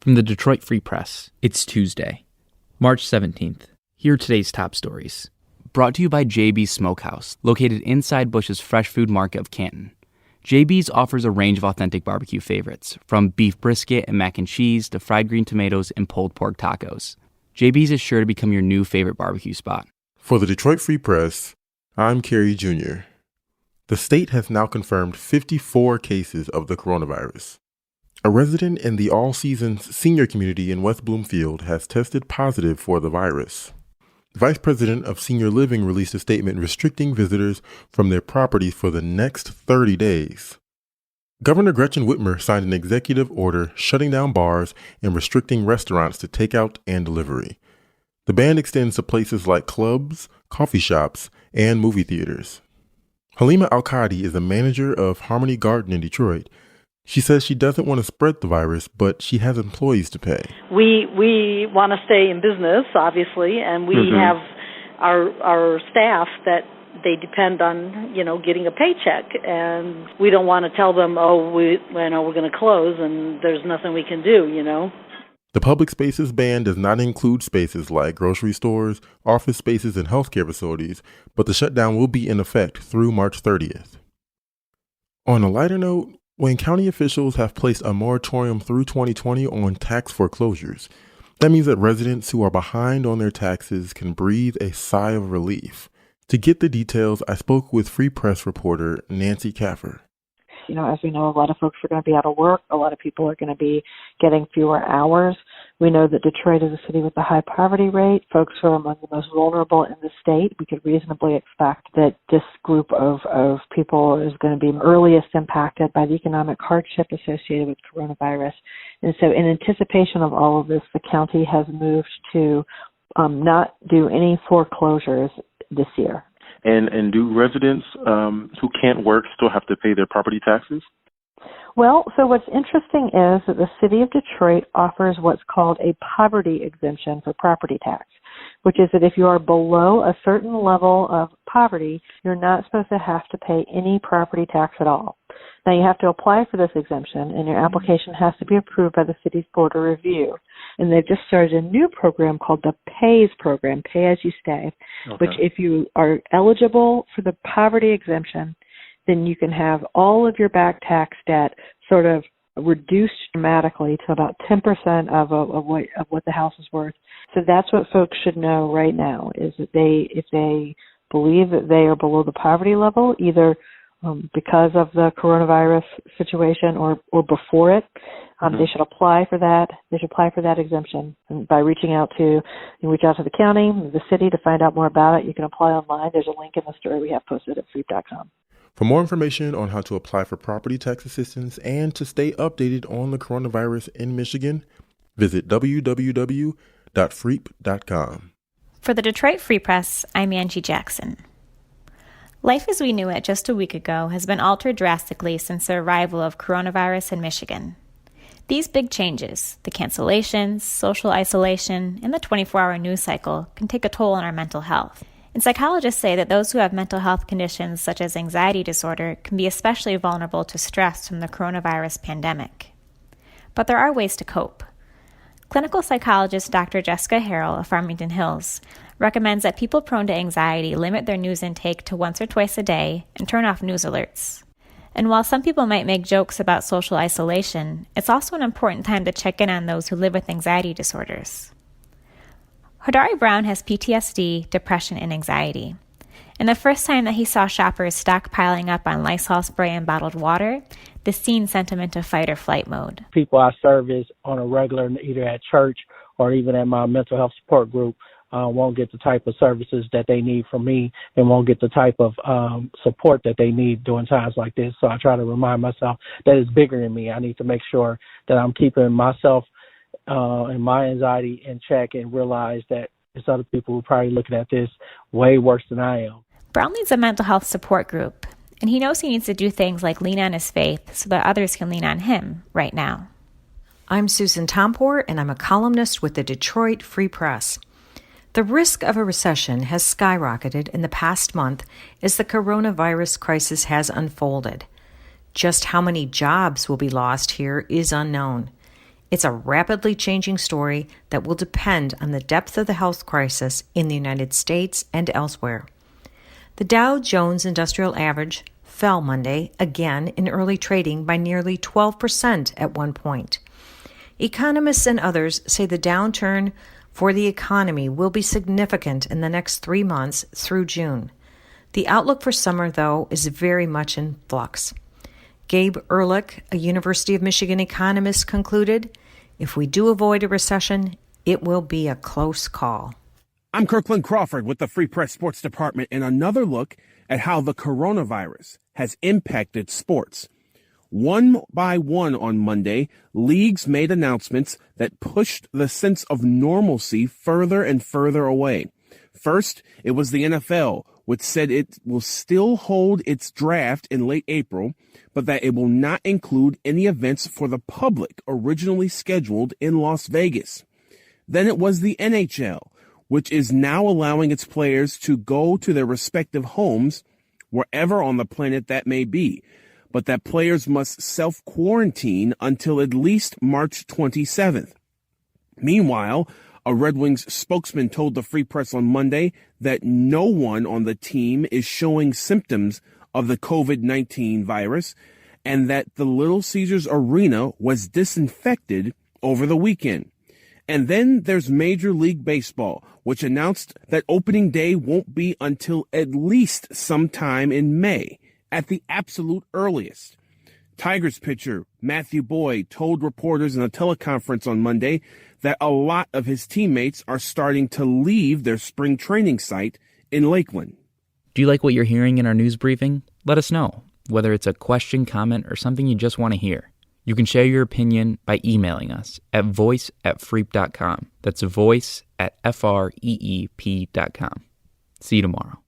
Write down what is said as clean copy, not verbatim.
From the Detroit Free Press, it's Tuesday, March 17th. Here are today's top stories. Brought to you by JB's Smokehouse, located inside Bush's Fresh Food Market of Canton. JB's offers a range of authentic barbecue favorites, from beef brisket and mac and cheese to fried green tomatoes and pulled pork tacos. JB's is sure to become your new favorite barbecue spot. For the Detroit Free Press, I'm Kerry Jr. The state has now confirmed 54 cases of the coronavirus. A resident in the All Seasons senior community in West Bloomfield has tested positive for the virus. The Vice President of Senior Living released a statement restricting visitors from their properties for the next 30 days. Governor Gretchen Whitmer signed an executive order shutting down bars and restricting restaurants to takeout and delivery. The ban extends to places like clubs, coffee shops, and movie theaters. Halima Al-Qadi is the manager of Harmony Garden in Detroit. She says she doesn't want to spread the virus, but she has employees to pay. We want to stay in business, obviously, and we have our staff that they depend on, getting a paycheck, and we don't want to tell them, we're going to close and there's nothing we can do, The public spaces ban does not include spaces like grocery stores, office spaces, and healthcare facilities, but the shutdown will be in effect through March 30th. On a lighter note, Wayne County officials have placed a moratorium through 2020 on tax foreclosures. That means that residents who are behind on their taxes can breathe a sigh of relief. To get the details, I spoke with Free Press reporter Nancy Caffer. As we know, a lot of folks are going to be out of work. A lot of people are going to be getting fewer hours. We know that Detroit is a city with a high poverty rate. Folks who are among the most vulnerable in the state. We could reasonably expect that this group of people is going to be earliest impacted by the economic hardship associated with coronavirus. And so in anticipation of all of this, the county has moved to not do any foreclosures this year. And do residents who can't work still have to pay their property taxes? Well, so what's interesting is that the city of Detroit offers what's called a poverty exemption for property tax, which is that if you are below a certain level of poverty, you're not supposed to have to pay any property tax at all. Now, you have to apply for this exemption, and your application has to be approved by the city's Board of Review. And they've just started a new program called the PAYS program, Pay As You Stay, which if you are eligible for the poverty exemption, then you can have all of your back tax debt sort of reduced dramatically to about 10% of what the house is worth. So that's what folks should know right now, is that if they believe that they are below the poverty level, either because of the coronavirus situation or before it, they should apply for that. They should apply for that exemption. And by reaching out to the county, the city to find out more about it. You can apply online. There's a link in the story we have posted at freep.com. For more information on how to apply for property tax assistance and to stay updated on the coronavirus in Michigan, visit www.freep.com. For the Detroit Free Press, I'm Angie Jackson. Life as we knew it just a week ago has been altered drastically since the arrival of coronavirus in Michigan. These big changes, the cancellations, social isolation, and the 24-hour news cycle can take a toll on our mental health. And psychologists say that those who have mental health conditions such as anxiety disorder can be especially vulnerable to stress from the coronavirus pandemic. But there are ways to cope. Clinical psychologist Dr. Jessica Harrell of Farmington Hills recommends that people prone to anxiety limit their news intake to once or twice a day and turn off news alerts. And while some people might make jokes about social isolation, it's also an important time to check in on those who live with anxiety disorders. Hodari Brown has PTSD, depression, and anxiety. And the first time that he saw shoppers stockpiling up on Lysol spray and bottled water, the scene sent him into fight or flight mode. People I service on a regular, either at church or even at my mental health support group, won't get the type of services that they need from me and won't get the type of support that they need during times like this. So I try to remind myself that it's bigger than me. I need to make sure that I'm keeping myself and my anxiety in check and realize that there's other people who are probably looking at this way worse than I am. Brown leads a mental health support group, and he knows he needs to do things like lean on his faith so that others can lean on him right now. I'm Susan Tompor, and I'm a columnist with the Detroit Free Press. The risk of a recession has skyrocketed in the past month as the coronavirus crisis has unfolded. Just how many jobs will be lost here is unknown. It's a rapidly changing story that will depend on the depth of the health crisis in the United States and elsewhere. The Dow Jones Industrial Average fell Monday, again in early trading by nearly 12% at one point. Economists and others say the downturn for the economy will be significant in the next 3 months through June. The outlook for summer, though, is very much in flux. Gabe Ehrlich, a University of Michigan economist, concluded, if we do avoid a recession, it will be a close call. I'm Kirkland Crawford with the Free Press Sports Department and another look at how the coronavirus has impacted sports. One by one on Monday, leagues made announcements that pushed the sense of normalcy further and further away. First, it was the NFL, which said it will still hold its draft in late April, but that it will not include any events for the public originally scheduled in Las Vegas. Then it was the NHL, which is now allowing its players to go to their respective homes, wherever on the planet that may be, but that players must self-quarantine until at least March 27th. Meanwhile, a Red Wings spokesman told the Free Press on Monday that no one on the team is showing symptoms of the COVID-19 virus and that the Little Caesars Arena was disinfected over the weekend. And then there's Major League Baseball, which announced that opening day won't be until at least sometime in May, at the absolute earliest. Tigers pitcher Matthew Boyd told reporters in a teleconference on Monday that a lot of his teammates are starting to leave their spring training site in Lakeland. Do you like what you're hearing in our news briefing? Let us know, whether it's a question, comment, or something you just want to hear. You can share your opinion by emailing us at voice@freep.com. That's voice@freep.com. See you tomorrow.